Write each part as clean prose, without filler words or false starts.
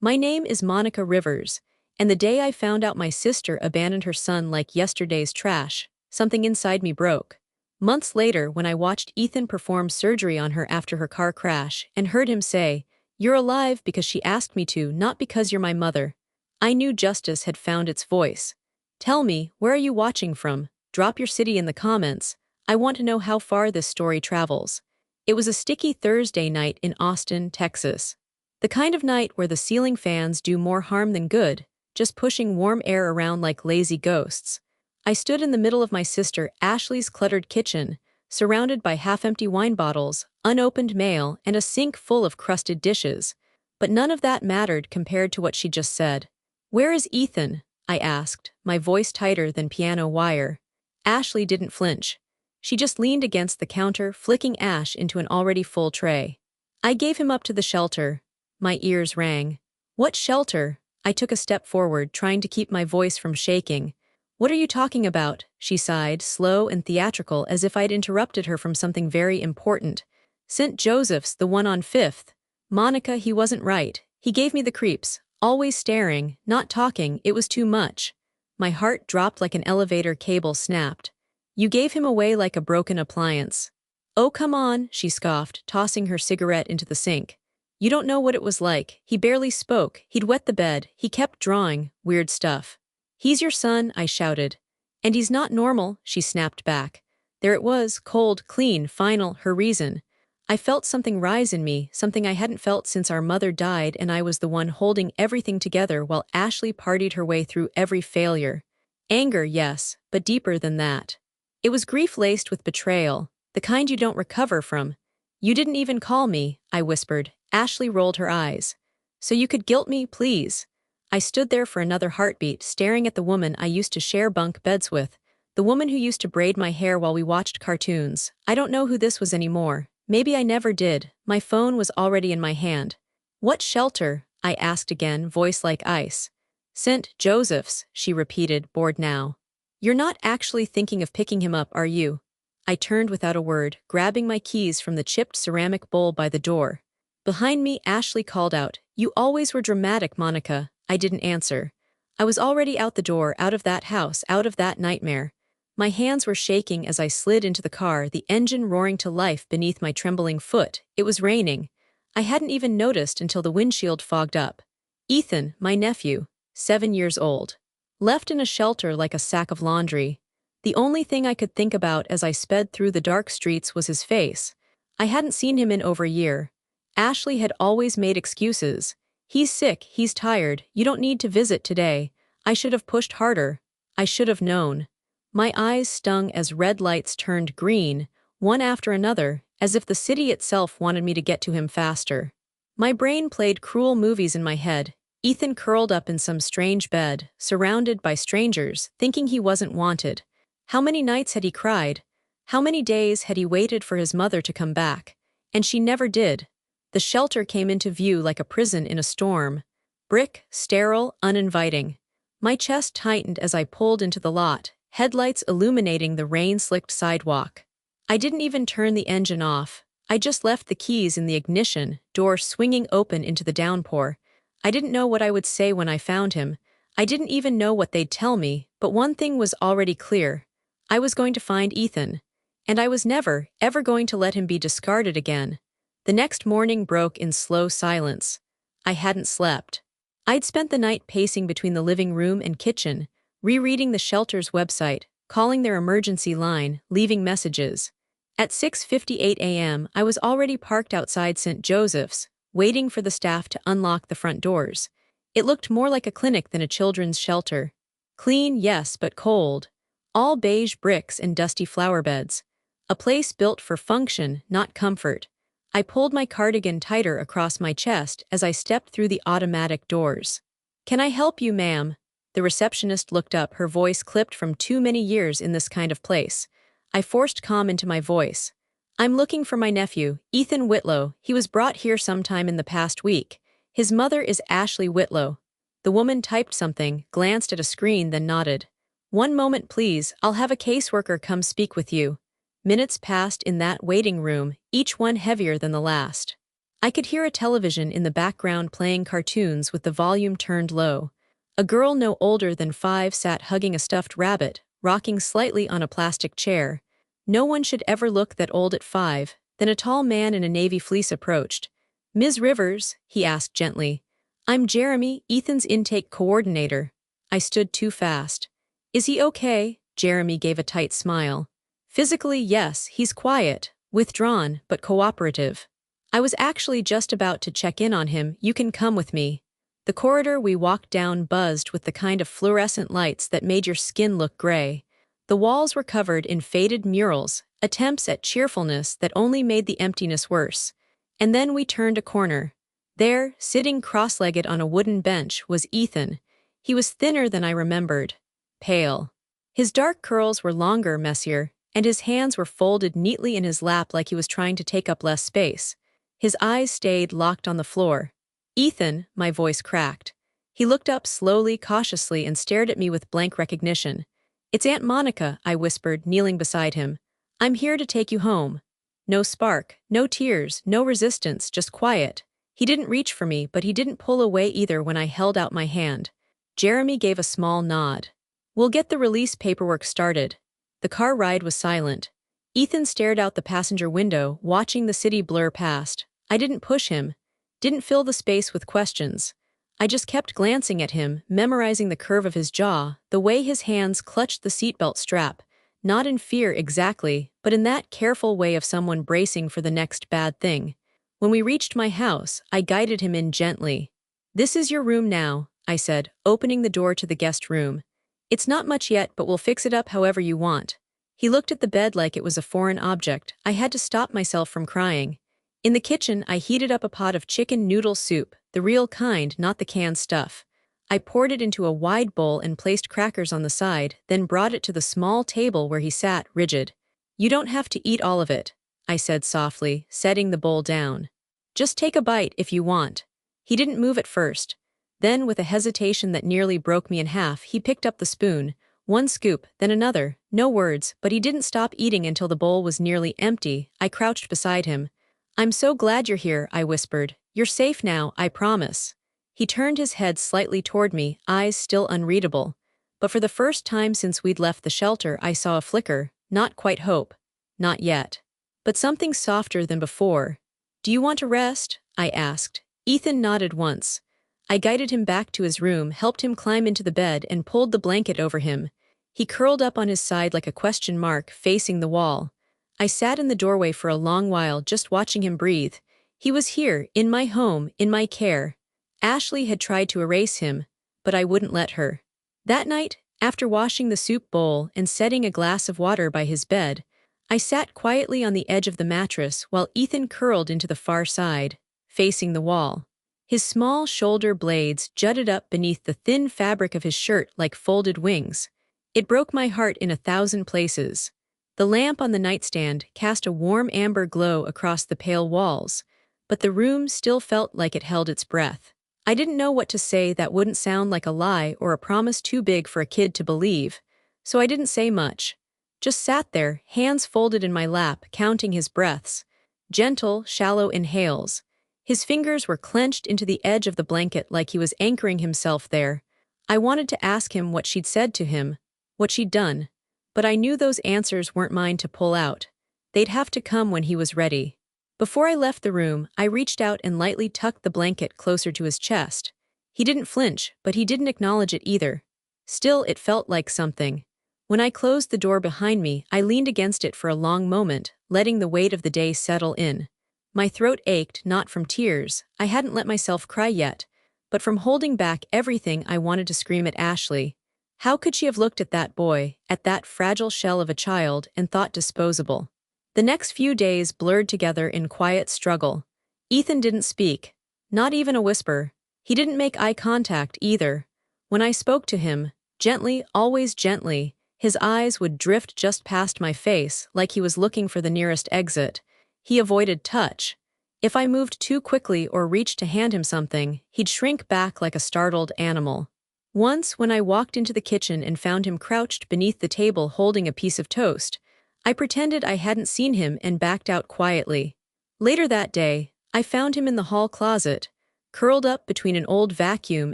My name is Monica Rivers, and the day I found out my sister abandoned her son like yesterday's trash, something inside me broke. Months later, when I watched Ethan perform surgery on her after her car crash and heard him say, "You're alive because she asked me to, not because you're my mother," I knew justice had found its voice. Tell me, where are you watching from? Drop your city in the comments. I want to know how far this story travels. It was a sticky Thursday night in Austin, Texas. The kind of night where the ceiling fans do more harm than good, just pushing warm air around like lazy ghosts. I stood in the middle of my sister Ashley's cluttered kitchen, surrounded by half-empty wine bottles, unopened mail, and a sink full of crusted dishes. But none of that mattered compared to what she just said. "Where is Ethan?" I asked, my voice tighter than piano wire. Ashley didn't flinch. She just leaned against the counter, flicking ash into an already full tray. "I gave him up to the shelter." My ears rang. "What shelter?" I took a step forward, trying to keep my voice from shaking. "What are you talking about?" she sighed, slow and theatrical, as if I'd interrupted her from something very important. "St. Joseph's, the one on 5th. Monica, he wasn't right. He gave me the creeps. Always staring, not talking, it was too much." My heart dropped like an elevator cable snapped. "You gave him away like a broken appliance." "Oh, come on," she scoffed, tossing her cigarette into the sink. "You don't know what it was like. He barely spoke. He'd wet the bed. He kept drawing. Weird stuff." "He's your son," I shouted. "And he's not normal," she snapped back. There it was, cold, clean, final, her reason. I felt something rise in me, something I hadn't felt since our mother died and I was the one holding everything together while Ashley partied her way through every failure. Anger, yes, but deeper than that. It was grief laced with betrayal, the kind you don't recover from. "You didn't even call me," I whispered. Ashley rolled her eyes. "So you could guilt me, please?" I stood there for another heartbeat, staring at the woman I used to share bunk beds with, the woman who used to braid my hair while we watched cartoons. I don't know who this was anymore. Maybe I never did. My phone was already in my hand. "What shelter?" I asked again, voice like ice. "St. Joseph's," she repeated, bored now. "You're not actually thinking of picking him up, are you?" I turned without a word, grabbing my keys from the chipped ceramic bowl by the door. Behind me, Ashley called out, "You always were dramatic, Monica." I didn't answer. I was already out the door, out of that house, out of that nightmare. My hands were shaking as I slid into the car, the engine roaring to life beneath my trembling foot. It was raining. I hadn't even noticed until the windshield fogged up. Ethan, my nephew, 7 years old. Left in a shelter like a sack of laundry. The only thing I could think about as I sped through the dark streets was his face. I hadn't seen him in over a year. Ashley had always made excuses. "He's sick, he's tired, you don't need to visit today." I should have pushed harder. I should have known. My eyes stung as red lights turned green, one after another, as if the city itself wanted me to get to him faster. My brain played cruel movies in my head. Ethan curled up in some strange bed, surrounded by strangers, thinking he wasn't wanted. How many nights had he cried? How many days had he waited for his mother to come back? And she never did. The shelter came into view like a prison in a storm. Brick, sterile, uninviting. My chest tightened as I pulled into the lot, headlights illuminating the rain-slicked sidewalk. I didn't even turn the engine off. I just left the keys in the ignition, door swinging open into the downpour. I didn't know what I would say when I found him. I didn't even know what they'd tell me, but one thing was already clear. I was going to find Ethan. And I was never, ever going to let him be discarded again. The next morning broke in slow silence. I hadn't slept. I'd spent the night pacing between the living room and kitchen, rereading the shelter's website, calling their emergency line, leaving messages. At 6:58 a.m., I was already parked outside St. Joseph's, waiting for the staff to unlock the front doors. It looked more like a clinic than a children's shelter. Clean, yes, but cold. All beige bricks and dusty flower beds. A place built for function, not comfort. I pulled my cardigan tighter across my chest as I stepped through the automatic doors. "Can I help you, ma'am?" The receptionist looked up, her voice clipped from too many years in this kind of place. I forced calm into my voice. "I'm looking for my nephew, Ethan Whitlow. He was brought here sometime in the past week. His mother is Ashley Whitlow." The woman typed something, glanced at a screen, then nodded. "One moment, please. I'll have a caseworker come speak with you." Minutes passed in that waiting room, each one heavier than the last. I could hear a television in the background playing cartoons with the volume turned low. A girl no older than 5 sat hugging a stuffed rabbit, rocking slightly on a plastic chair. No one should ever look that old at 5. Then a tall man in a navy fleece approached. "Ms. Rivers," he asked gently. "I'm Jeremy, Ethan's intake coordinator." I stood too fast. "Is he okay?" Jeremy gave a tight smile. "Physically, yes, he's quiet, withdrawn, but cooperative. I was actually just about to check in on him. You can come with me." The corridor we walked down buzzed with the kind of fluorescent lights that made your skin look gray. The walls were covered in faded murals, attempts at cheerfulness that only made the emptiness worse. And then we turned a corner. There, sitting cross-legged on a wooden bench, was Ethan. He was thinner than I remembered. Pale. His dark curls were longer, messier, and his hands were folded neatly in his lap like he was trying to take up less space. His eyes stayed locked on the floor. "Ethan," my voice cracked. He looked up slowly, cautiously, and stared at me with blank recognition. "It's Aunt Monica," I whispered, kneeling beside him. "I'm here to take you home." No spark, no tears, no resistance, just quiet. He didn't reach for me, but he didn't pull away either when I held out my hand. Jeremy gave a small nod. "We'll get the release paperwork started." The car ride was silent. Ethan stared out the passenger window, watching the city blur past. I didn't push him, didn't fill the space with questions. I just kept glancing at him, memorizing the curve of his jaw, the way his hands clutched the seatbelt strap, not in fear exactly, but in that careful way of someone bracing for the next bad thing. When we reached my house, I guided him in gently. "This is your room now," I said, opening the door to the guest room. "It's not much yet, but we'll fix it up however you want." He looked at the bed like it was a foreign object. I had to stop myself from crying. In the kitchen, I heated up a pot of chicken noodle soup, the real kind, not the canned stuff. I poured it into a wide bowl and placed crackers on the side, then brought it to the small table where he sat, rigid. "You don't have to eat all of it," I said softly, setting the bowl down. "Just take a bite if you want." He didn't move at first. Then, with a hesitation that nearly broke me in half, he picked up the spoon. One scoop, then another. No words, but he didn't stop eating until the bowl was nearly empty. I crouched beside him. "I'm so glad you're here," I whispered. "You're safe now, I promise." He turned his head slightly toward me, eyes still unreadable. But for the first time since we'd left the shelter, I saw a flicker, not quite hope. Not yet. But something softer than before. "Do you want to rest?" I asked. Ethan nodded once. I guided him back to his room, helped him climb into the bed, and pulled the blanket over him. He curled up on his side like a question mark, facing the wall. I sat in the doorway for a long while, just watching him breathe. He was here, in my home, in my care. Ashley had tried to erase him, but I wouldn't let her. That night, after washing the soup bowl and setting a glass of water by his bed, I sat quietly on the edge of the mattress while Ethan curled into the far side, facing the wall. His small shoulder blades jutted up beneath the thin fabric of his shirt like folded wings. It broke my heart in 1,000 places. The lamp on the nightstand cast a warm amber glow across the pale walls, but the room still felt like it held its breath. I didn't know what to say that wouldn't sound like a lie or a promise too big for a kid to believe, so I didn't say much. Just sat there, hands folded in my lap, counting his breaths. Gentle, shallow inhales. His fingers were clenched into the edge of the blanket like he was anchoring himself there. I wanted to ask him what she'd said to him, what she'd done. But I knew those answers weren't mine to pull out. They'd have to come when he was ready. Before I left the room, I reached out and lightly tucked the blanket closer to his chest. He didn't flinch, but he didn't acknowledge it either. Still, it felt like something. When I closed the door behind me, I leaned against it for a long moment, letting the weight of the day settle in. My throat ached, not from tears, I hadn't let myself cry yet, but from holding back everything I wanted to scream at Ashley. How could she have looked at that boy, at that fragile shell of a child, and thought disposable? The next few days blurred together in quiet struggle. Ethan didn't speak, not even a whisper. He didn't make eye contact either. When I spoke to him, gently, always gently, his eyes would drift just past my face like he was looking for the nearest exit. He avoided touch. If I moved too quickly or reached to hand him something, he'd shrink back like a startled animal. Once, when I walked into the kitchen and found him crouched beneath the table holding a piece of toast, I pretended I hadn't seen him and backed out quietly. Later that day, I found him in the hall closet, curled up between an old vacuum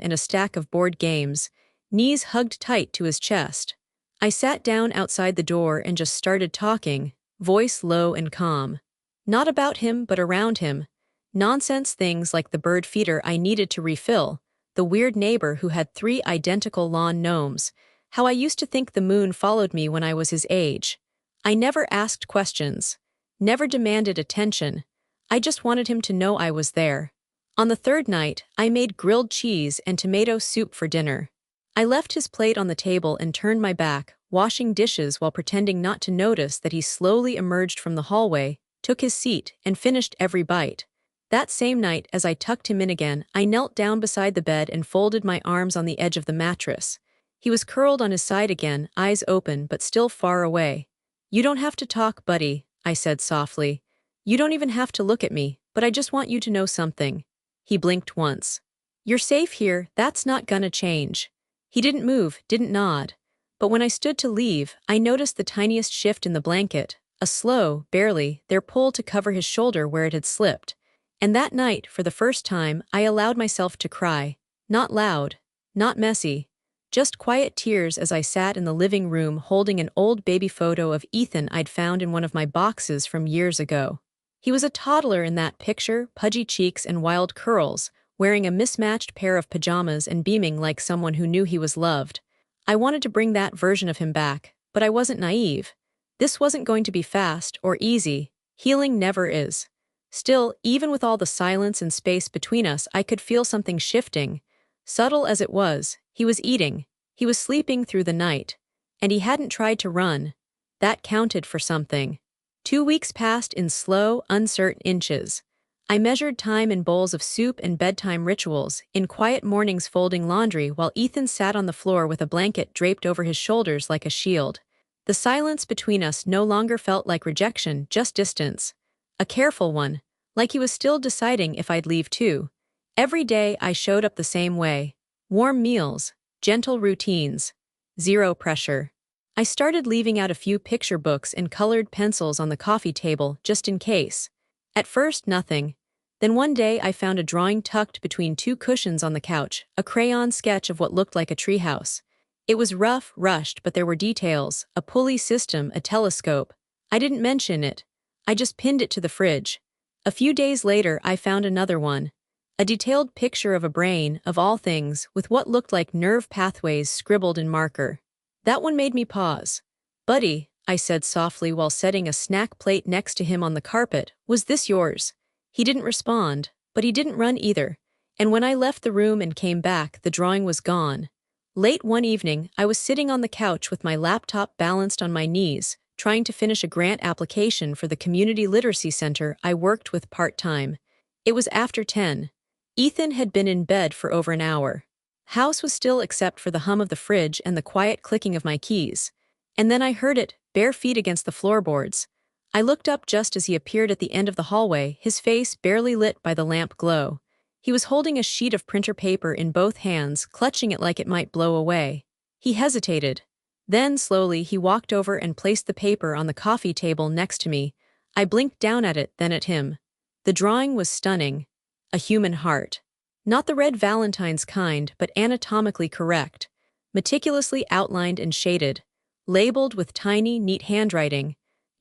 and a stack of board games, knees hugged tight to his chest. I sat down outside the door and just started talking, voice low and calm. Not about him, but around him. Nonsense things like the bird feeder I needed to refill, the weird neighbor who had 3 identical lawn gnomes, how I used to think the moon followed me when I was his age. I never asked questions, never demanded attention. I just wanted him to know I was there. On the third night, I made grilled cheese and tomato soup for dinner. I left his plate on the table and turned my back, washing dishes while pretending not to notice that he slowly emerged from the hallway, took his seat, and finished every bite. That same night, as I tucked him in again, I knelt down beside the bed and folded my arms on the edge of the mattress. He was curled on his side again, eyes open but still far away. "You don't have to talk, buddy," I said softly. "You don't even have to look at me, but I just want you to know something." He blinked once. "You're safe here, that's not gonna change." He didn't move, didn't nod. But when I stood to leave, I noticed the tiniest shift in the blanket, a slow, barely, there pull to cover his shoulder where it had slipped. And that night, for the first time, I allowed myself to cry. Not loud, not messy, just quiet tears as I sat in the living room holding an old baby photo of Ethan I'd found in one of my boxes from years ago. He was a toddler in that picture, pudgy cheeks and wild curls, wearing a mismatched pair of pajamas and beaming like someone who knew he was loved. I wanted to bring that version of him back, but I wasn't naive. This wasn't going to be fast or easy. Healing never is. Still, even with all the silence and space between us, I could feel something shifting. Subtle as it was, he was eating, he was sleeping through the night, and he hadn't tried to run. That counted for something. 2 weeks passed in slow, uncertain inches. I measured time in bowls of soup and bedtime rituals, in quiet mornings folding laundry while Ethan sat on the floor with a blanket draped over his shoulders like a shield. The silence between us no longer felt like rejection, just distance. A careful one, like he was still deciding if I'd leave too. Every day I showed up the same way. Warm meals, gentle routines, zero pressure. I started leaving out a few picture books and colored pencils on the coffee table just in case. At first, nothing. Then one day I found a drawing tucked between 2 cushions on the couch, a crayon sketch of what looked like a treehouse. It was rough, rushed, but there were details, a pulley system, a telescope. I didn't mention it. I just pinned it to the fridge. A few days later I found another one. A detailed picture of a brain, of all things, with what looked like nerve pathways scribbled in marker. That one made me pause. "Buddy," I said softly while setting a snack plate next to him on the carpet, "was this yours?" He didn't respond, but he didn't run either. And when I left the room and came back, the drawing was gone. Late one evening, I was sitting on the couch with my laptop balanced on my knees, trying to finish a grant application for the community literacy center I worked with part-time. It was after 10. Ethan had been in bed for over an hour. House was still except for the hum of the fridge and the quiet clicking of my keys. And then I heard it, bare feet against the floorboards. I looked up just as he appeared at the end of the hallway, his face barely lit by the lamp glow. He was holding a sheet of printer paper in both hands, clutching it like it might blow away. He hesitated. Then, slowly, he walked over and placed the paper on the coffee table next to me. I blinked down at it, then at him. The drawing was stunning. A human heart. Not the red Valentine's kind, but anatomically correct. Meticulously outlined and shaded. Labeled with tiny, neat handwriting.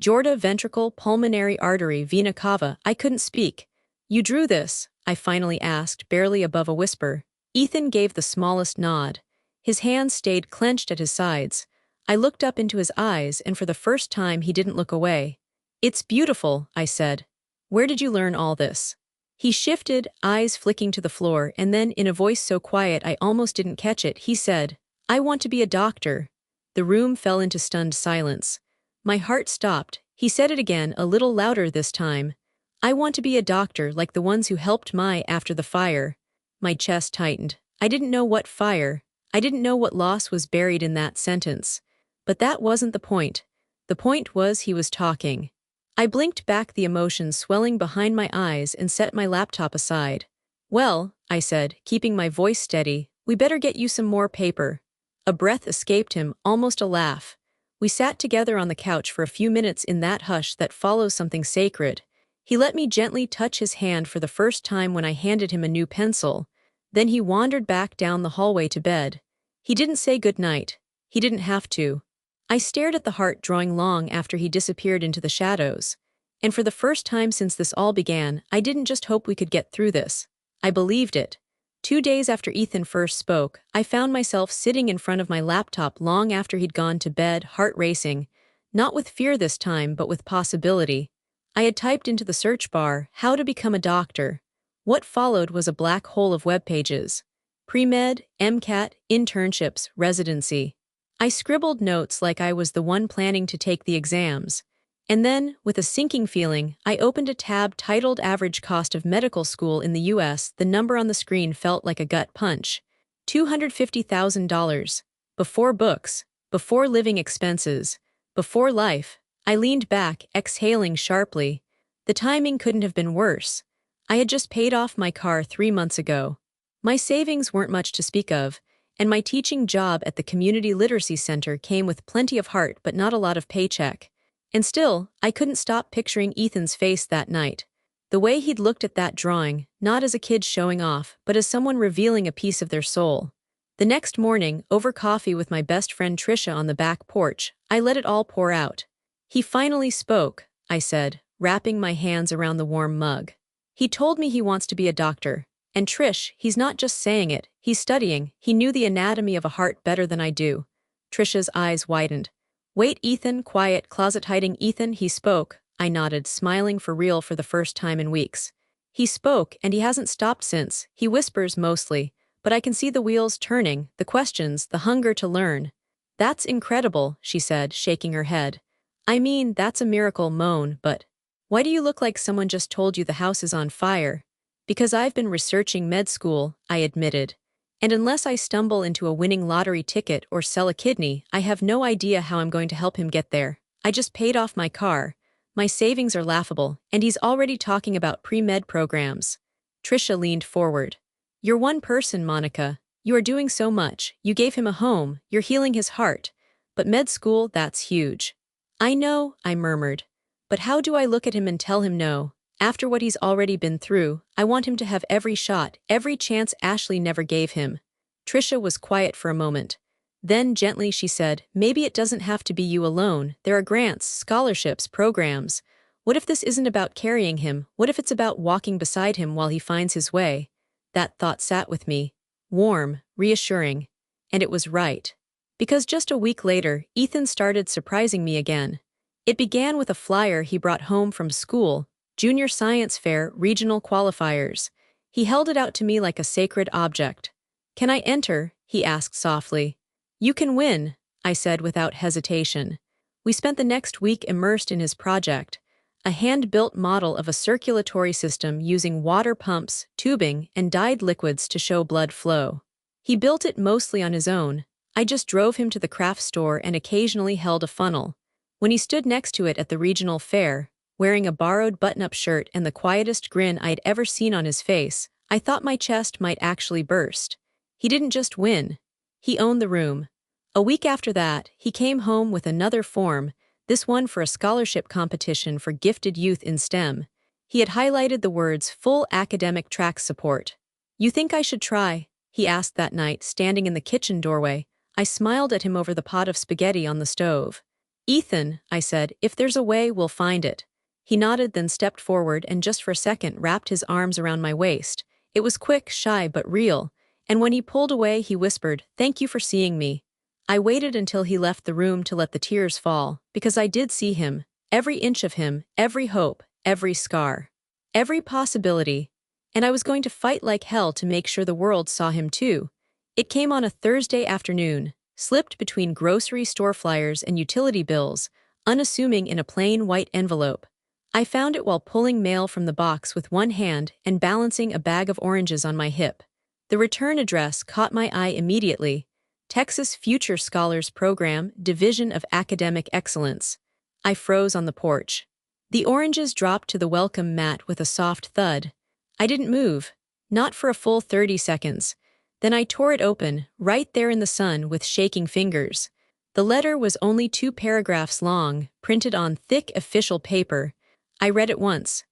Aorta, ventricle, pulmonary artery, vena cava. I couldn't speak. "You drew this?" I finally asked, barely above a whisper. Ethan gave the smallest nod. His hands stayed clenched at his sides. I looked up into his eyes, and for the first time he didn't look away. "It's beautiful," I said. "Where did you learn all this?" He shifted, eyes flicking to the floor, and then, in a voice so quiet I almost didn't catch it, he said, "I want to be a doctor." The room fell into stunned silence. My heart stopped. He said it again, a little louder this time. "I want to be a doctor like the ones who helped Mai after the fire." My chest tightened. I didn't know what fire. I didn't know what loss was buried in that sentence. But that wasn't the point. The point was he was talking. I blinked back the emotions swelling behind my eyes and set my laptop aside. "Well," I said, keeping my voice steady, "we better get you some more paper." A breath escaped him, almost a laugh. We sat together on the couch for a few minutes in that hush that follows something sacred. He let me gently touch his hand for the first time when I handed him a new pencil. Then he wandered back down the hallway to bed. He didn't say good night. He didn't have to. I stared at the heart drawing long after he disappeared into the shadows. And for the first time since this all began, I didn't just hope we could get through this. I believed it. 2 days after Ethan first spoke, I found myself sitting in front of my laptop long after he'd gone to bed, heart racing. Not with fear this time, but with possibility. I had typed into the search bar, "How to become a doctor." What followed was a black hole of web pages. Pre-med, MCAT, internships, residency. I scribbled notes like I was the one planning to take the exams. And then, with a sinking feeling, I opened a tab titled Average Cost of Medical School in the US. The number on the screen felt like a gut punch. $250,000. Before books, before living expenses, before life. I leaned back, exhaling sharply. The timing couldn't have been worse. I had just paid off my car 3 months ago. My savings weren't much to speak of, and my teaching job at the Community Literacy Center came with plenty of heart but not a lot of paycheck. And still, I couldn't stop picturing Ethan's face that night. The way he'd looked at that drawing, not as a kid showing off, but as someone revealing a piece of their soul. The next morning, over coffee with my best friend Trisha on the back porch, I let it all pour out. "He finally spoke," I said, wrapping my hands around the warm mug. "He told me he wants to be a doctor. And Trish, he's not just saying it, he's studying. He knew the anatomy of a heart better than I do." Trisha's eyes widened. "Wait, Ethan, quiet, closet-hiding Ethan," he spoke. I nodded, smiling for real for the first time in weeks. "He spoke, and he hasn't stopped since. He whispers mostly, but I can see the wheels turning, the questions, the hunger to learn." "That's incredible," she said, shaking her head. "I mean, that's a miracle, Moan, but why do you look like someone just told you the house is on fire?" "Because I've been researching med school," I admitted. "And unless I stumble into a winning lottery ticket or sell a kidney, I have no idea how I'm going to help him get there. I just paid off my car. My savings are laughable, and he's already talking about pre-med programs." Trisha leaned forward. "You're one person, Monica. You are doing so much. You gave him a home, you're healing his heart. But med school, that's huge." "I know," I murmured. "But how do I look at him and tell him no? After what he's already been through, I want him to have every shot, every chance Ashley never gave him." Trisha was quiet for a moment. Then gently she said, "Maybe it doesn't have to be you alone. There are grants, scholarships, programs. What if this isn't about carrying him? What if it's about walking beside him while he finds his way?" That thought sat with me. Warm, reassuring. And it was right. Because just a week later, Ethan started surprising me again. It began with a flyer he brought home from school. Junior Science Fair, regional qualifiers. He held it out to me like a sacred object. "Can I enter?" he asked softly. "You can win," I said without hesitation. We spent the next week immersed in his project, a hand-built model of a circulatory system using water pumps, tubing, and dyed liquids to show blood flow. He built it mostly on his own. I just drove him to the craft store and occasionally held a funnel. When he stood next to it at the regional fair, wearing a borrowed button-up shirt and the quietest grin I'd ever seen on his face, I thought my chest might actually burst. He didn't just win. He owned the room. A week after that, he came home with another form, this one for a scholarship competition for gifted youth in STEM. He had highlighted the words "full academic track support." "You think I should try?" he asked that night, standing in the kitchen doorway. I smiled at him over the pot of spaghetti on the stove. "Ethan," I said, "if there's a way, we'll find it." He nodded, then stepped forward and just for a second wrapped his arms around my waist. It was quick, shy, but real. And when he pulled away, he whispered, "Thank you for seeing me." I waited until he left the room to let the tears fall, because I did see him, every inch of him, every hope, every scar, every possibility. And I was going to fight like hell to make sure the world saw him too. It came on a Thursday afternoon, slipped between grocery store flyers and utility bills, unassuming in a plain white envelope. I found it while pulling mail from the box with one hand and balancing a bag of oranges on my hip. The return address caught my eye immediately. Texas Future Scholars Program, Division of Academic Excellence. I froze on the porch. The oranges dropped to the welcome mat with a soft thud. I didn't move. Not for a full 30 seconds. Then I tore it open, right there in the sun, with shaking fingers. The letter was only 2 paragraphs long, printed on thick official paper. I read it once.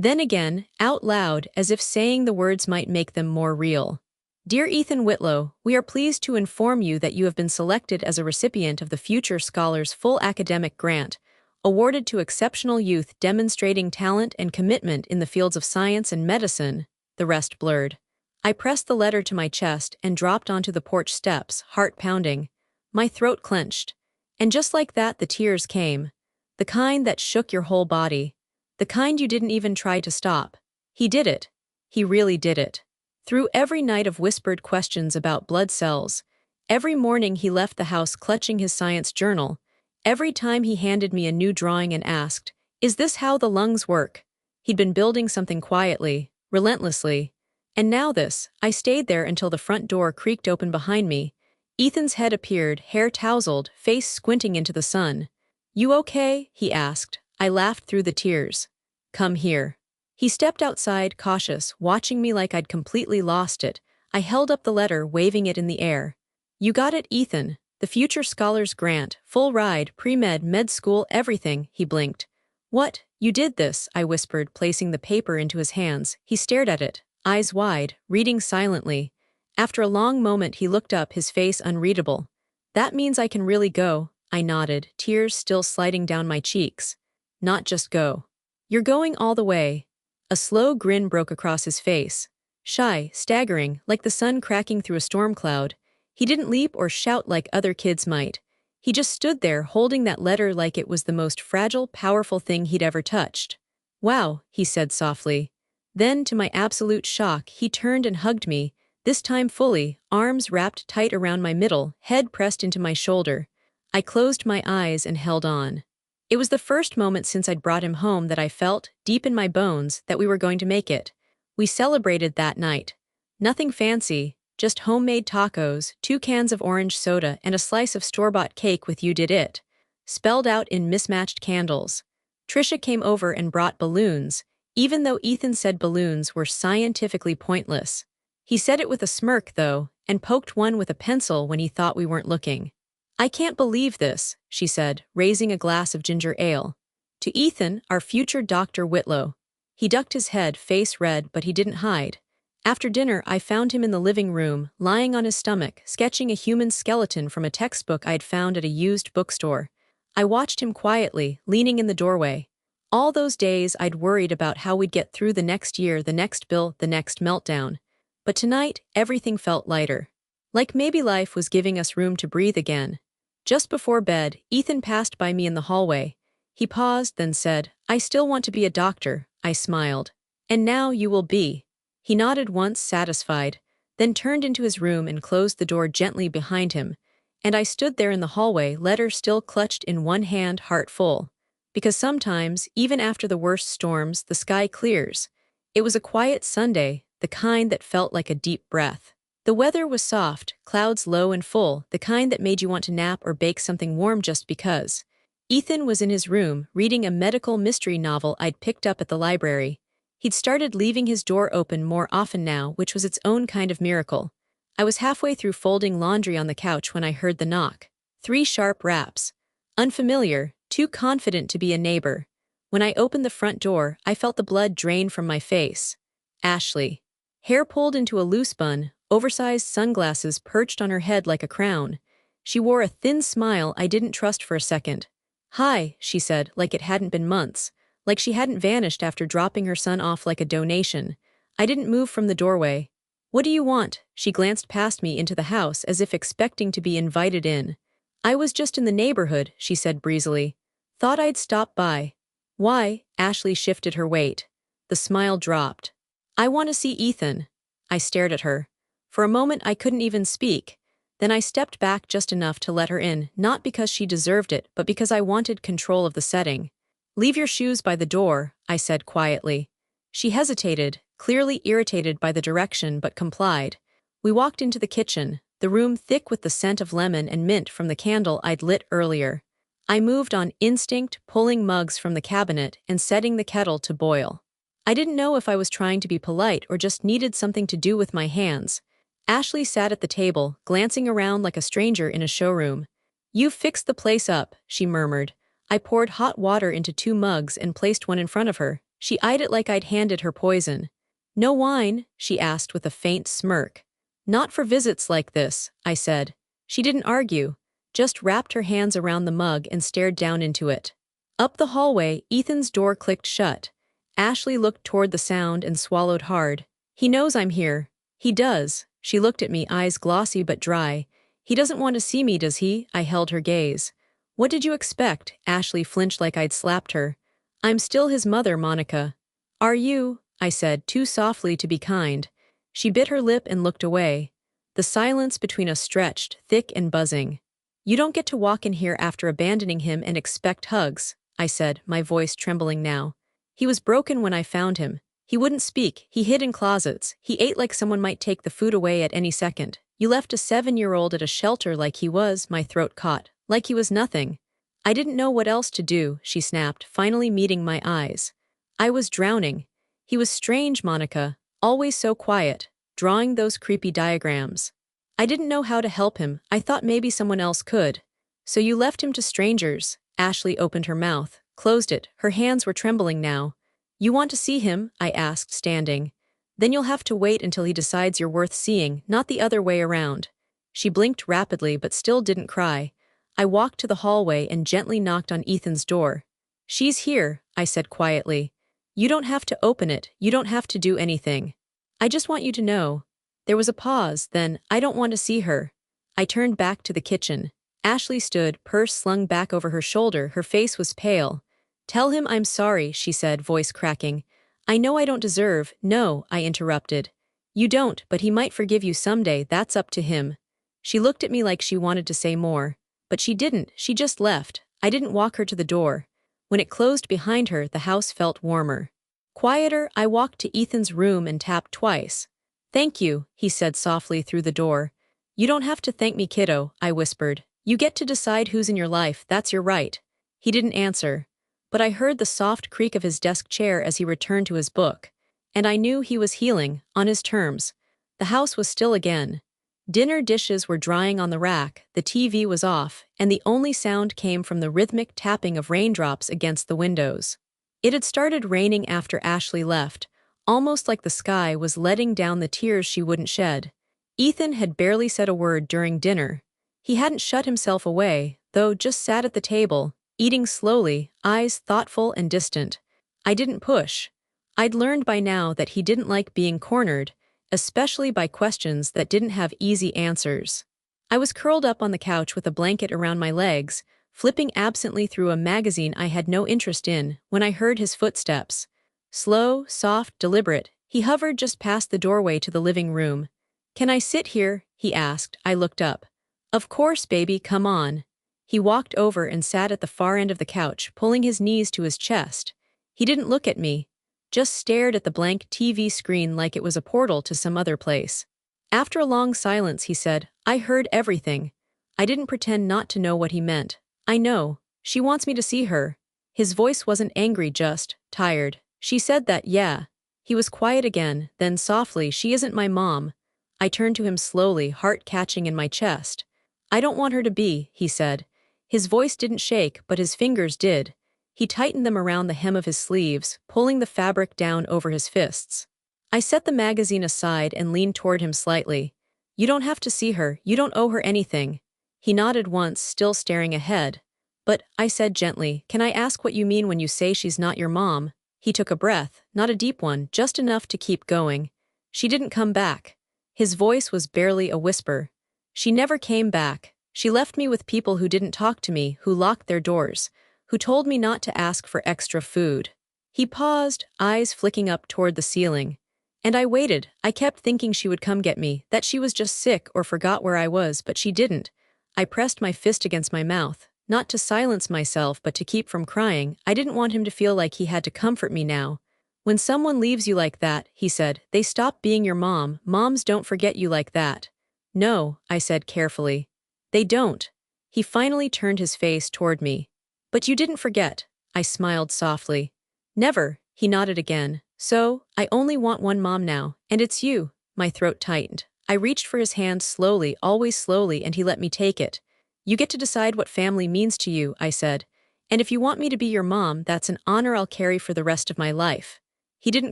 Then again, out loud, as if saying the words might make them more real. Dear Ethan Whitlow, we are pleased to inform you that you have been selected as a recipient of the Future Scholars Full Academic Grant, awarded to exceptional youth demonstrating talent and commitment in the fields of science and medicine. The rest blurred. I pressed the letter to my chest and dropped onto the porch steps, heart pounding. My throat clenched. And just like that, the tears came. The kind that shook your whole body. The kind you didn't even try to stop. He did it. He really did it. Through every night of whispered questions about blood cells, every morning he left the house clutching his science journal, every time he handed me a new drawing and asked, "Is this how the lungs work?" He'd been building something quietly, relentlessly. And now this. I stayed there until the front door creaked open behind me. Ethan's head appeared, hair tousled, face squinting into the sun. "You okay?" he asked. I laughed through the tears. "Come here." He stepped outside, cautious, watching me like I'd completely lost it. I held up the letter, waving it in the air. "You got it, Ethan. The Future Scholars Grant, full ride, pre-med, med school, everything," he blinked. "What? You did this," I whispered, placing the paper into his hands. He stared at it, eyes wide, reading silently. After a long moment he looked up, his face unreadable. "That means I can really go," I nodded, tears still sliding down my cheeks. "Not just go. You're going all the way." A slow grin broke across his face. Shy, staggering, like the sun cracking through a storm cloud. He didn't leap or shout like other kids might. He just stood there holding that letter like it was the most fragile, powerful thing he'd ever touched. "Wow," he said softly. Then, to my absolute shock, he turned and hugged me, this time fully, arms wrapped tight around my middle, head pressed into my shoulder. I closed my eyes and held on. It was the first moment since I'd brought him home that I felt, deep in my bones, that we were going to make it. We celebrated that night. Nothing fancy, just homemade tacos, 2 cans of orange soda, and a slice of store-bought cake with "You did it," spelled out in mismatched candles. Trisha came over and brought balloons, even though Ethan said balloons were scientifically pointless. He said it with a smirk, though, and poked one with a pencil when he thought we weren't looking. "I can't believe this," she said, raising a glass of ginger ale. "To Ethan, our future Dr. Whitlow." He ducked his head, face red, but he didn't hide. After dinner, I found him in the living room, lying on his stomach, sketching a human skeleton from a textbook I'd found at a used bookstore. I watched him quietly, leaning in the doorway. All those days I'd worried about how we'd get through the next year, the next bill, the next meltdown. But tonight, everything felt lighter. Like maybe life was giving us room to breathe again. Just before bed, Ethan passed by me in the hallway. He paused, then said, "I still want to be a doctor." I smiled. "And now you will be." He nodded once, satisfied, then turned into his room and closed the door gently behind him. And I stood there in the hallway, letter still clutched in one hand, heart full. Because sometimes, even after the worst storms, the sky clears. It was a quiet Sunday, the kind that felt like a deep breath. The weather was soft, clouds low and full, the kind that made you want to nap or bake something warm just because. Ethan was in his room, reading a medical mystery novel I'd picked up at the library. He'd started leaving his door open more often now, which was its own kind of miracle. I was halfway through folding laundry on the couch when I heard the knock. 3 sharp raps. Unfamiliar, too confident to be a neighbor. When I opened the front door, I felt the blood drain from my face. Ashley. Hair pulled into a loose bun, oversized sunglasses perched on her head like a crown. She wore a thin smile I didn't trust for a second. "Hi," she said, like it hadn't been months, like she hadn't vanished after dropping her son off like a donation. I didn't move from the doorway. "What do you want?" She glanced past me into the house as if expecting to be invited in. "I was just in the neighborhood," she said breezily. "Thought I'd stop by." "Why?" Ashley shifted her weight. The smile dropped. "I want to see Ethan." I stared at her. For a moment I couldn't even speak. Then I stepped back just enough to let her in, not because she deserved it, but because I wanted control of the setting. "Leave your shoes by the door," I said quietly. She hesitated, clearly irritated by the direction, but complied. We walked into the kitchen, the room thick with the scent of lemon and mint from the candle I'd lit earlier. I moved on instinct, pulling mugs from the cabinet and setting the kettle to boil. I didn't know if I was trying to be polite or just needed something to do with my hands. Ashley sat at the table, glancing around like a stranger in a showroom. "You've fixed the place up," she murmured. I poured hot water into 2 mugs and placed one in front of her. She eyed it like I'd handed her poison. "No wine?" she asked with a faint smirk. "Not for visits like this," I said. She didn't argue, just wrapped her hands around the mug and stared down into it. Up the hallway, Ethan's door clicked shut. Ashley looked toward the sound and swallowed hard. "He knows I'm here." "He does." She looked at me, eyes glossy but dry. "He doesn't want to see me, does he?" I held her gaze. "What did you expect?" Ashley flinched like I'd slapped her. "I'm still his mother, Monica." "Are you?" I said, too softly to be kind. She bit her lip and looked away. The silence between us stretched, thick and buzzing. "You don't get to walk in here after abandoning him and expect hugs," I said, my voice trembling now. "He was broken when I found him. He wouldn't speak, he hid in closets, he ate like someone might take the food away at any second. You left a 7-year-old at a shelter like he was," my throat caught, "like he was nothing." "I didn't know what else to do," she snapped, finally meeting my eyes. "I was drowning. He was strange, Monica, always so quiet, drawing those creepy diagrams. I didn't know how to help him, I thought maybe someone else could." "So you left him to strangers?" Ashley opened her mouth, closed it, her hands were trembling now. "You want to see him?" I asked, standing. "Then you'll have to wait until he decides you're worth seeing, not the other way around." She blinked rapidly but still didn't cry. I walked to the hallway and gently knocked on Ethan's door. "She's here," I said quietly. "You don't have to open it, you don't have to do anything. I just want you to know." There was a pause, then, "I don't want to see her." I turned back to the kitchen. Ashley stood, purse slung back over her shoulder, her face was pale. "Tell him I'm sorry," she said, voice cracking. "I know I don't deserve—" "No," I interrupted. "You don't, but he might forgive you someday, that's up to him." She looked at me like she wanted to say more. But she didn't, she just left. I didn't walk her to the door. When it closed behind her, the house felt warmer. Quieter, I walked to Ethan's room and tapped twice. "Thank you," he said softly through the door. "You don't have to thank me, kiddo," I whispered. "You get to decide who's in your life, that's your right." He didn't answer. But I heard the soft creak of his desk chair as he returned to his book. And I knew he was healing, on his terms. The house was still again. Dinner dishes were drying on the rack, the TV was off, and the only sound came from the rhythmic tapping of raindrops against the windows. It had started raining after Ashley left, almost like the sky was letting down the tears she wouldn't shed. Ethan had barely said a word during dinner. He hadn't shut himself away, though just sat at the table, eating slowly, eyes thoughtful and distant. I didn't push. I'd learned by now that he didn't like being cornered, especially by questions that didn't have easy answers. I was curled up on the couch with a blanket around my legs, flipping absently through a magazine I had no interest in, when I heard his footsteps. Slow, soft, deliberate, he hovered just past the doorway to the living room. "Can I sit here?" he asked. I looked up. "Of course, baby, come on." He walked over and sat at the far end of the couch, pulling his knees to his chest. He didn't look at me, just stared at the blank TV screen like it was a portal to some other place. After a long silence, he said, "I heard everything." I didn't pretend not to know what he meant. "I know. She wants me to see her." His voice wasn't angry, just tired. "She said that, yeah." He was quiet again, then softly, "She isn't my mom." I turned to him slowly, heart catching in my chest. "I don't want her to be," he said. His voice didn't shake, but his fingers did. He tightened them around the hem of his sleeves, pulling the fabric down over his fists. I set the magazine aside and leaned toward him slightly. "You don't have to see her, you don't owe her anything." He nodded once, still staring ahead. "But," I said gently, "can I ask what you mean when you say she's not your mom?" He took a breath, not a deep one, just enough to keep going. "She didn't come back." His voice was barely a whisper. "She never came back. She left me with people who didn't talk to me, who locked their doors, who told me not to ask for extra food." He paused, eyes flicking up toward the ceiling. "And I waited. I kept thinking she would come get me, that she was just sick or forgot where I was, but she didn't." I pressed my fist against my mouth, not to silence myself but to keep from crying. I didn't want him to feel like he had to comfort me now. "When someone leaves you like that," he said, "they stop being your mom. Moms don't forget you like that." "No," I said carefully. "They don't." He finally turned his face toward me. "But you didn't forget." I smiled softly. "Never," he nodded again. "So, I only want one mom now, and it's you." My throat tightened. I reached for his hand slowly, always slowly, and he let me take it. "You get to decide what family means to you," I said. And if you want me to be your mom, that's an honor I'll carry for the rest of my life." He didn't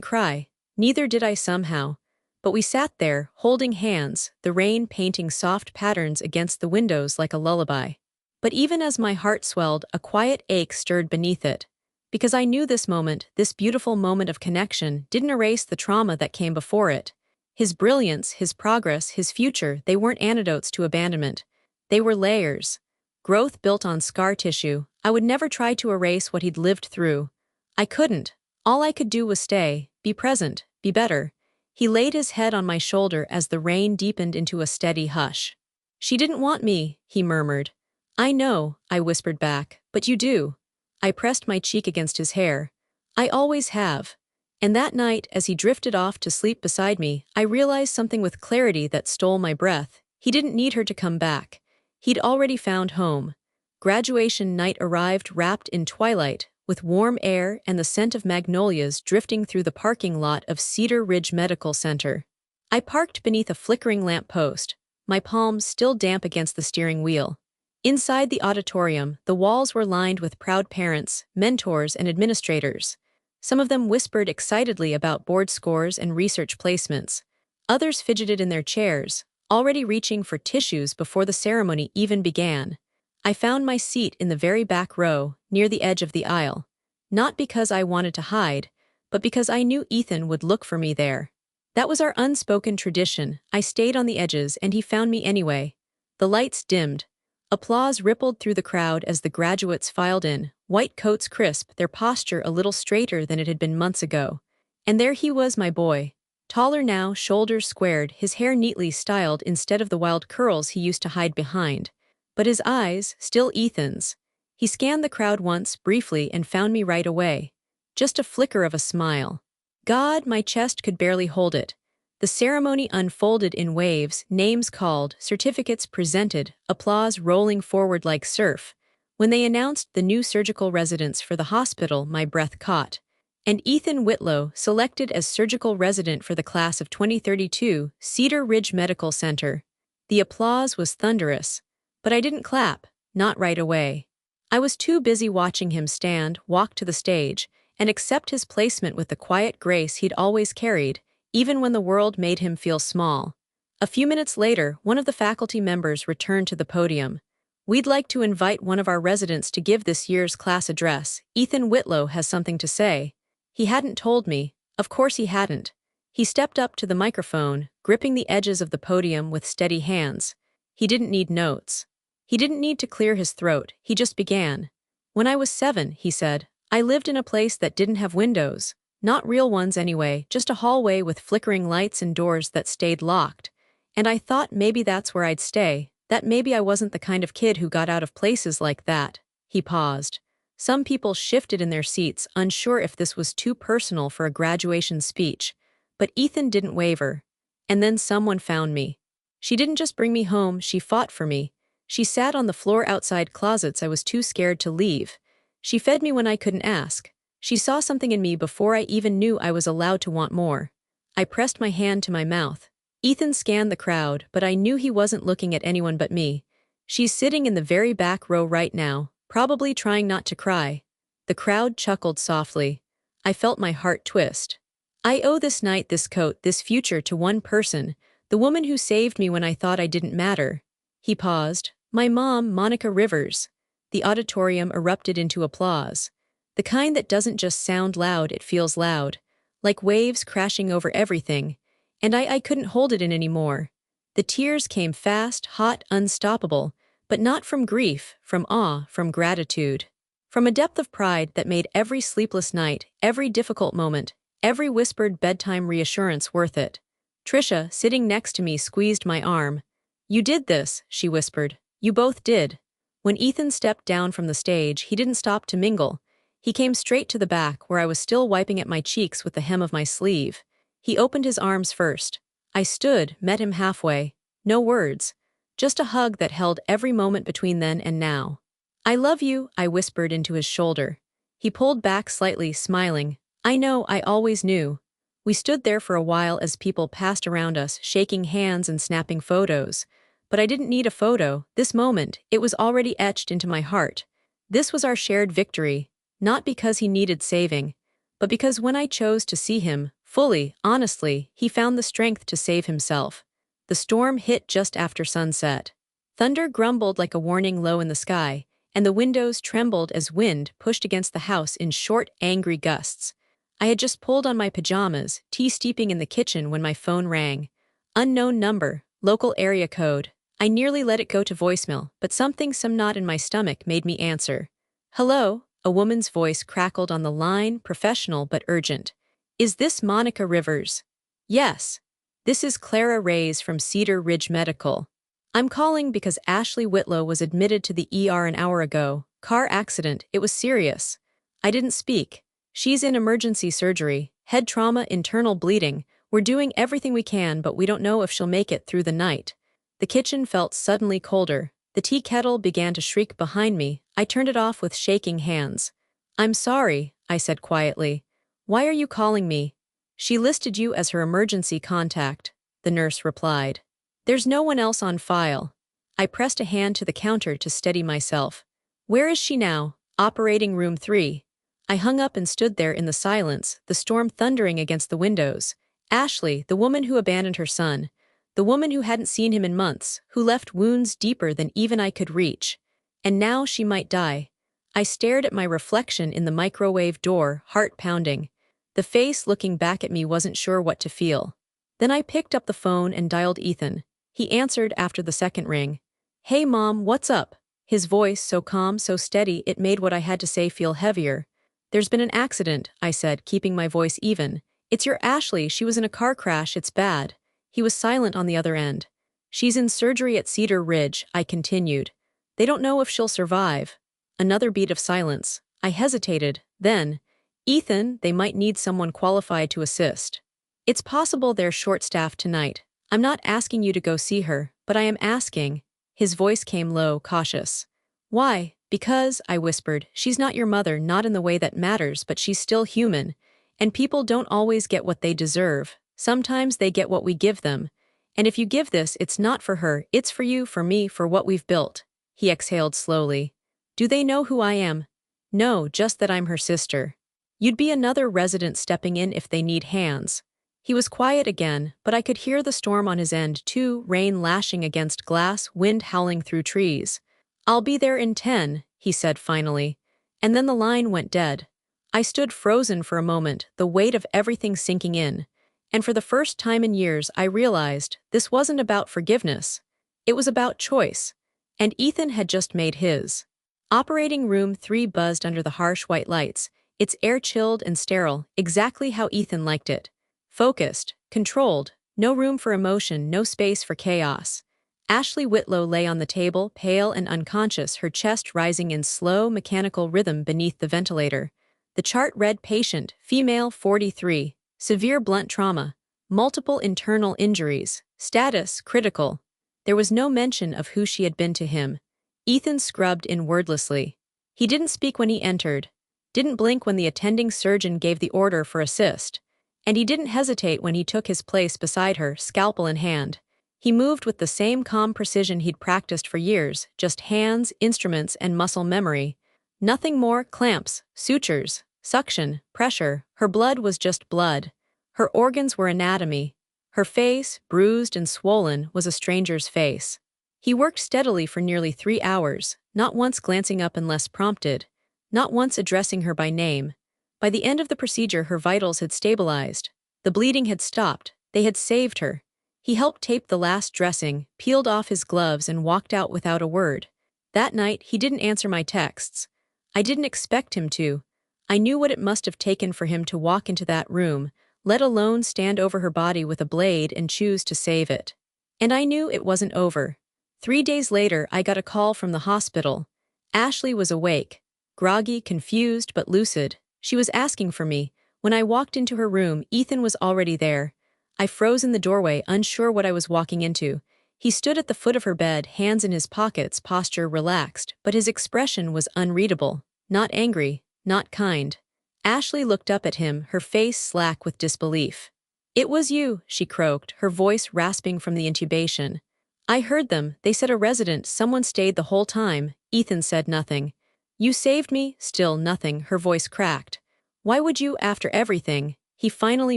cry. Neither did I somehow. But we sat there, holding hands, the rain painting soft patterns against the windows like a lullaby. But even as my heart swelled, a quiet ache stirred beneath it. Because I knew this moment, this beautiful moment of connection, didn't erase the trauma that came before it. His brilliance, his progress, his future, they weren't antidotes to abandonment. They were layers. Growth built on scar tissue. I would never try to erase what he'd lived through. I couldn't. All I could do was stay, be present, be better. He laid his head on my shoulder as the rain deepened into a steady hush. "She didn't want me," he murmured. "I know," I whispered back, "but you do." I pressed my cheek against his hair. "I always have." And that night, as he drifted off to sleep beside me, I realized something with clarity that stole my breath. He didn't need her to come back. He'd already found home. Graduation night arrived wrapped in twilight, with warm air and the scent of magnolias drifting through the parking lot of Cedar Ridge Medical Center. I parked beneath a flickering lamp post, my palms still damp against the steering wheel. Inside the auditorium, the walls were lined with proud parents, mentors, and administrators. Some of them whispered excitedly about board scores and research placements. Others fidgeted in their chairs, already reaching for tissues before the ceremony even began. I found my seat in the very back row, near the edge of the aisle. Not because I wanted to hide, but because I knew Ethan would look for me there. That was our unspoken tradition. I stayed on the edges and he found me anyway. The lights dimmed. Applause rippled through the crowd as the graduates filed in, white coats crisp, their posture a little straighter than it had been months ago. And there he was, my boy. Taller now, shoulders squared, his hair neatly styled instead of the wild curls he used to hide behind. But his eyes, still Ethan's. He scanned the crowd once, briefly, and found me right away. Just a flicker of a smile. God, my chest could barely hold it. The ceremony unfolded in waves, names called, certificates presented, applause rolling forward like surf. When they announced the new surgical residents for the hospital, my breath caught. And Ethan Whitlow, selected as surgical resident for the class of 2032, Cedar Ridge Medical Center. The applause was thunderous. But I didn't clap, not right away. I was too busy watching him stand, walk to the stage, and accept his placement with the quiet grace he'd always carried, even when the world made him feel small. A few minutes later, one of the faculty members returned to the podium. "We'd like to invite one of our residents to give this year's class address. Ethan Whitlow has something to say." He hadn't told me. Of course he hadn't. He stepped up to the microphone, gripping the edges of the podium with steady hands. He didn't need notes. He didn't need to clear his throat, he just began. "When I was 7, he said, I lived in a place that didn't have windows. Not real ones anyway, just a hallway with flickering lights and doors that stayed locked. And I thought maybe that's where I'd stay, that maybe I wasn't the kind of kid who got out of places like that." He paused. Some people shifted in their seats, unsure if this was too personal for a graduation speech. But Ethan didn't waver. And then someone found me. She didn't just bring me home, she fought for me. She sat on the floor outside closets I was too scared to leave. She fed me when I couldn't ask. She saw something in me before I even knew I was allowed to want more. I pressed my hand to my mouth. Ethan scanned the crowd, but I knew he wasn't looking at anyone but me. "She's sitting in the very back row right now, probably trying not to cry." The crowd chuckled softly. I felt my heart twist. "I owe this night, this coat, this future to one person, the woman who saved me when I thought I didn't matter." He paused. "My mom, Monica Rivers." The auditorium erupted into applause. The kind that doesn't just sound loud, it feels loud. Like waves crashing over everything. And I couldn't hold it in anymore. The tears came fast, hot, unstoppable, but not from grief, from awe, from gratitude. From a depth of pride that made every sleepless night, every difficult moment, every whispered bedtime reassurance worth it. Trisha, sitting next to me, squeezed my arm. "You did this," she whispered. "You both did." When Ethan stepped down from the stage, he didn't stop to mingle. He came straight to the back, where I was still wiping at my cheeks with the hem of my sleeve. He opened his arms first. I stood, met him halfway. No words. Just a hug that held every moment between then and now. "I love you," I whispered into his shoulder. He pulled back slightly, smiling. "I know, I always knew." We stood there for a while as people passed around us, shaking hands and snapping photos. But I didn't need a photo. This moment, it was already etched into my heart. This was our shared victory, not because he needed saving, but because when I chose to see him, fully, honestly, he found the strength to save himself. The storm hit just after sunset. Thunder grumbled like a warning low in the sky, and the windows trembled as wind pushed against the house in short, angry gusts. I had just pulled on my pajamas, tea steeping in the kitchen when my phone rang. Unknown number, local area code. I nearly let it go to voicemail, but some knot in my stomach made me answer. Hello, a woman's voice crackled on the line, professional but urgent. Is this Monica Rivers? Yes. This is Clara Reyes from Cedar Ridge Medical. I'm calling because Ashley Whitlow was admitted to the ER an hour ago. Car accident, it was serious. I didn't speak. She's in emergency surgery, head trauma, internal bleeding. We're doing everything we can, but we don't know if she'll make it through the night. The kitchen felt suddenly colder. The tea kettle began to shriek behind me. I turned it off with shaking hands. I'm sorry, I said quietly. Why are you calling me? She listed you as her emergency contact, the nurse replied. There's no one else on file. I pressed a hand to the counter to steady myself. Where is she now? Operating room 3. I hung up and stood there in the silence, the storm thundering against the windows. Ashley, the woman who abandoned her son. The woman who hadn't seen him in months, who left wounds deeper than even I could reach. And now she might die. I stared at my reflection in the microwave door, heart pounding. The face looking back at me wasn't sure what to feel. Then I picked up the phone and dialed Ethan. He answered after the second ring. Hey Mom, what's up? His voice, so calm, so steady, it made what I had to say feel heavier. There's been an accident, I said, keeping my voice even. It's your Ashley, she was in a car crash, it's bad. He was silent on the other end. She's in surgery at Cedar Ridge, I continued. They don't know if she'll survive. Another beat of silence. I hesitated. Then, Ethan, they might need someone qualified to assist. It's possible they're short-staffed tonight. I'm not asking you to go see her, but I am asking. His voice came low, cautious. Why? Because, I whispered, she's not your mother, not in the way that matters, but she's still human. And people don't always get what they deserve. Sometimes they get what we give them. And if you give this, it's not for her, it's for you, for me, for what we've built. He exhaled slowly. Do they know who I am? No, just that I'm her sister. You'd be another resident stepping in if they need hands. He was quiet again, but I could hear the storm on his end too, rain lashing against glass, wind howling through trees. I'll be there in 10, he said finally. And then the line went dead. I stood frozen for a moment, the weight of everything sinking in. And for the first time in years, I realized this wasn't about forgiveness. It was about choice. And Ethan had just made his. Operating room 3 buzzed under the harsh white lights, its air chilled and sterile, exactly how Ethan liked it. Focused, controlled, no room for emotion, no space for chaos. Ashley Whitlow lay on the table, pale and unconscious, her chest rising in slow, mechanical rhythm beneath the ventilator. The chart read patient, female 43, severe blunt trauma, multiple internal injuries, status critical. There was no mention of who she had been to him. Ethan scrubbed in wordlessly. He didn't speak when he entered, didn't blink when the attending surgeon gave the order for assist, and he didn't hesitate when he took his place beside her, scalpel in hand. He moved with the same calm precision he'd practiced for years, just hands, instruments, and muscle memory. Nothing more, clamps, sutures, suction, pressure. Her blood was just blood. Her organs were anatomy. Her face, bruised and swollen, was a stranger's face. He worked steadily for nearly 3 hours, not once glancing up unless prompted, not once addressing her by name. By the end of the procedure, her vitals had stabilized. The bleeding had stopped. They had saved her. He helped tape the last dressing, peeled off his gloves, and walked out without a word. That night, he didn't answer my texts. I didn't expect him to. I knew what it must have taken for him to walk into that room, let alone stand over her body with a blade and choose to save it. And I knew it wasn't over. 3 days later, I got a call from the hospital. Ashley was awake, groggy, confused, but lucid. She was asking for me. When I walked into her room, Ethan was already there. I froze in the doorway, unsure what I was walking into. He stood at the foot of her bed, hands in his pockets, posture relaxed, but his expression was unreadable. Not angry, not kind. Ashley looked up at him, her face slack with disbelief. It was you, she croaked, her voice rasping from the intubation. I heard them. They said a resident, someone stayed the whole time. Ethan said nothing. You saved me, still nothing, her voice cracked. Why would you, after everything? He finally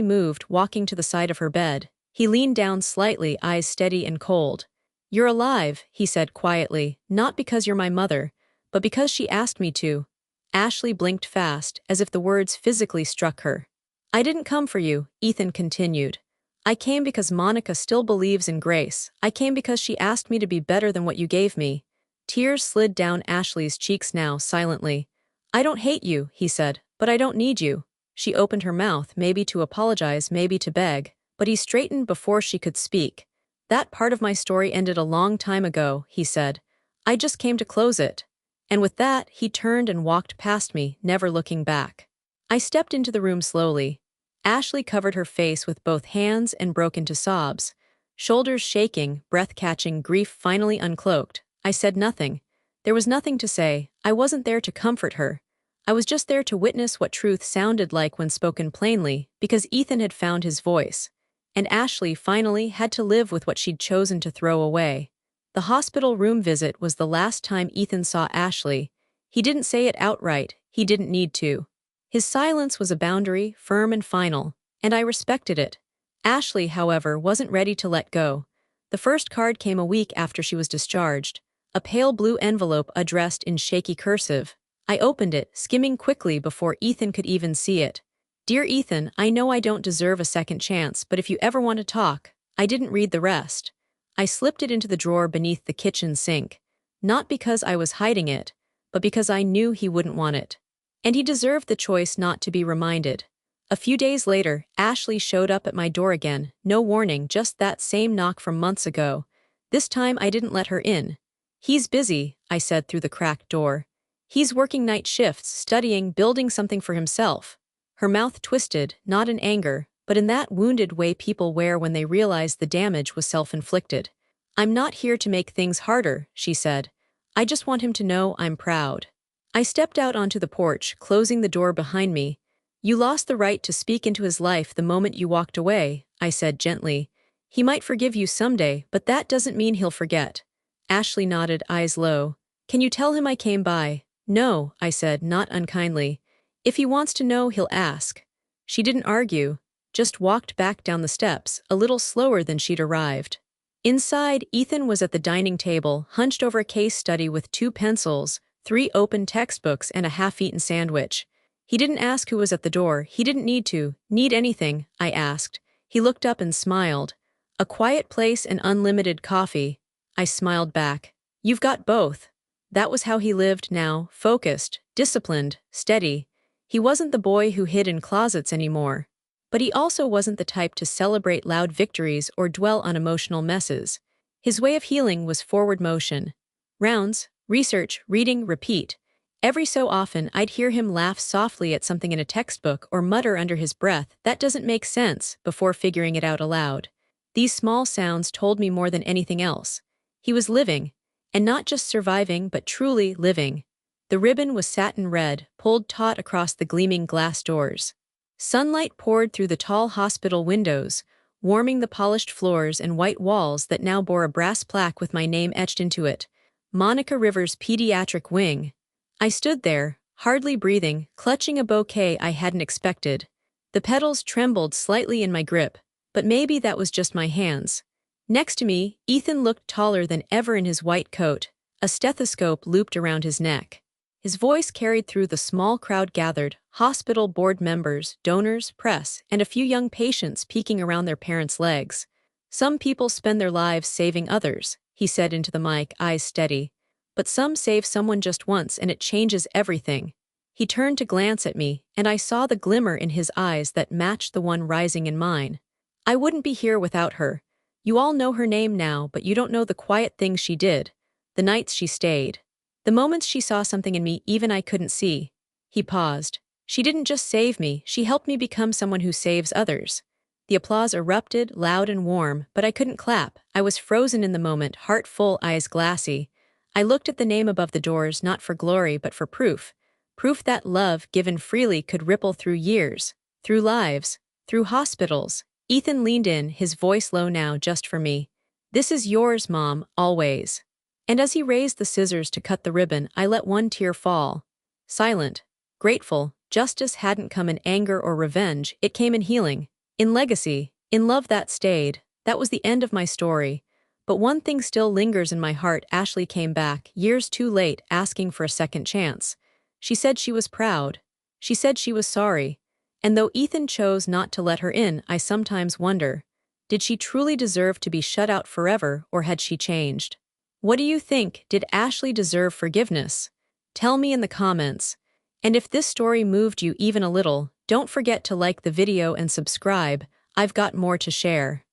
moved, walking to the side of her bed. He leaned down slightly, eyes steady and cold. You're alive, he said quietly, not because you're my mother, but because she asked me to. Ashley blinked fast, as if the words physically struck her. I didn't come for you, Ethan continued. I came because Monica still believes in grace. I came because she asked me to be better than what you gave me. Tears slid down Ashley's cheeks now, silently. I don't hate you, he said, but I don't need you. She opened her mouth, maybe to apologize, maybe to beg, but he straightened before she could speak. That part of my story ended a long time ago, he said. I just came to close it. And with that, he turned and walked past me, never looking back. I stepped into the room slowly. Ashley covered her face with both hands and broke into sobs. Shoulders shaking, breath catching, grief finally uncloaked. I said nothing. There was nothing to say. I wasn't there to comfort her. I was just there to witness what truth sounded like when spoken plainly, because Ethan had found his voice. And Ashley finally had to live with what she'd chosen to throw away. The hospital room visit was the last time Ethan saw Ashley. He didn't say it outright. He didn't need to. His silence was a boundary, firm and final, and I respected it. Ashley, however, wasn't ready to let go. The first card came a week after she was discharged, a pale blue envelope addressed in shaky cursive. I opened it, skimming quickly before Ethan could even see it. Dear Ethan, I know I don't deserve a second chance, but if you ever want to talk, I didn't read the rest. I slipped it into the drawer beneath the kitchen sink, not because I was hiding it, but because I knew he wouldn't want it. And he deserved the choice not to be reminded. A few days later, Ashley showed up at my door again, no warning, just that same knock from months ago. This time I didn't let her in. He's busy, I said through the cracked door. He's working night shifts, studying, building something for himself. Her mouth twisted, not in anger, but in that wounded way people wear when they realize the damage was self-inflicted. I'm not here to make things harder, she said. I just want him to know I'm proud. I stepped out onto the porch, closing the door behind me. You lost the right to speak into his life the moment you walked away, I said gently. He might forgive you someday, but that doesn't mean he'll forget. Ashley nodded, eyes low. Can you tell him I came by? No, I said, not unkindly. If he wants to know, he'll ask. She didn't argue, just walked back down the steps, a little slower than she'd arrived. Inside, Ethan was at the dining table, hunched over a case study with 2 pencils, 3 open textbooks, and a half-eaten sandwich. He didn't ask who was at the door. He didn't need to. Need anything? I asked. He looked up and smiled. A quiet place and unlimited coffee. I smiled back. You've got both. That was how he lived now, focused, disciplined, steady. He wasn't the boy who hid in closets anymore. But he also wasn't the type to celebrate loud victories or dwell on emotional messes. His way of healing was forward motion. Rounds, research, reading, repeat. Every so often I'd hear him laugh softly at something in a textbook or mutter under his breath, "That doesn't make sense," before figuring it out aloud. These small sounds told me more than anything else. He was living, and not just surviving but truly living. The ribbon was satin red, pulled taut across the gleaming glass doors. Sunlight poured through the tall hospital windows, warming the polished floors and white walls that now bore a brass plaque with my name etched into it. Monica Rivers' Pediatric Wing. I stood there, hardly breathing, clutching a bouquet I hadn't expected. The petals trembled slightly in my grip, but maybe that was just my hands. Next to me, Ethan looked taller than ever in his white coat, a stethoscope looped around his neck. His voice carried through the small crowd gathered, hospital board members, donors, press, and a few young patients peeking around their parents' legs. Some people spend their lives saving others, he said into the mic, eyes steady. But some save someone just once and it changes everything. He turned to glance at me, and I saw the glimmer in his eyes that matched the one rising in mine. I wouldn't be here without her. You all know her name now, but you don't know the quiet things she did, the nights she stayed, the moments she saw something in me even I couldn't see. He paused. She didn't just save me, she helped me become someone who saves others. The applause erupted, loud and warm, but I couldn't clap. I was frozen in the moment, heart full, eyes glassy. I looked at the name above the doors, not for glory but for proof. Proof that love, given freely, could ripple through years, through lives, through hospitals. Ethan leaned in, his voice low now, just for me. This is yours, Mom, always. And as he raised the scissors to cut the ribbon, I let one tear fall. silent, grateful. Justice hadn't come in anger or revenge, it came in healing, in legacy, in love that stayed. That was the end of my story. But one thing still lingers in my heart. Ashley came back, years too late, asking for a second chance. She said she was proud. She said she was sorry. And though Ethan chose not to let her in, I sometimes wonder, did she truly deserve to be shut out forever, or had she changed? What do you think? Did Ashley deserve forgiveness? Tell me in the comments. And if this story moved you even a little, don't forget to like the video and subscribe. I've got more to share.